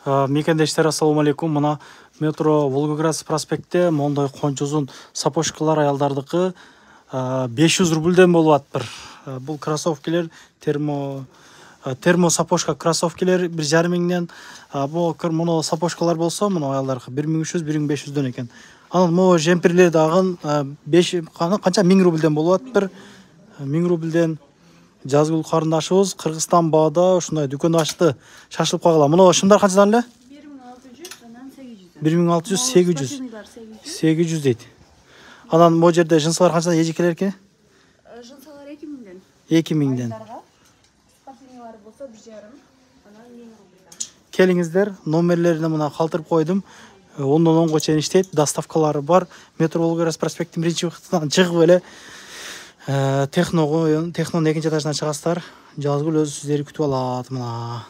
Мекендештер, ассаламу алейкум. Мына метро Волгоград проспектте мондай кончузун сапожкалар аялдардыкы 500 рубльден болуп атпыр. Бул кроссовкилер термо сапожка кроссовкилер 1,5 миңден. Бул муну сапожкалар болсо муну аялдарга 1300-1500дөн экен. Анан могу жемпирлер дагы 5 канча 1000 рубльден болуп атпыр. 1000 рубльден Жазгул карындашыбыз Кыргызстан баада ушундай дүкөн ачты. Шашылып калгыла. Муну шымдар канчадан эле? 1600 анан 800. 1600, 800 дейт. Анан могу жерде жынсалар канчадан эжекелер экен? Жынсалар 2000ден. 2000ден. Спортивныйлар болсо 1,5, анан 1000 рубльдан. Келиңиздер, номерлерин мына калтырып койдум. 10-дон 10га чейин иштейт, доставкалары бар. Метро Волгоград проспектин 1-чыгып чыгып эле технонун экинчи этажына чыгасыздар. Жазгул өзү сиздерди күтүп алат мына.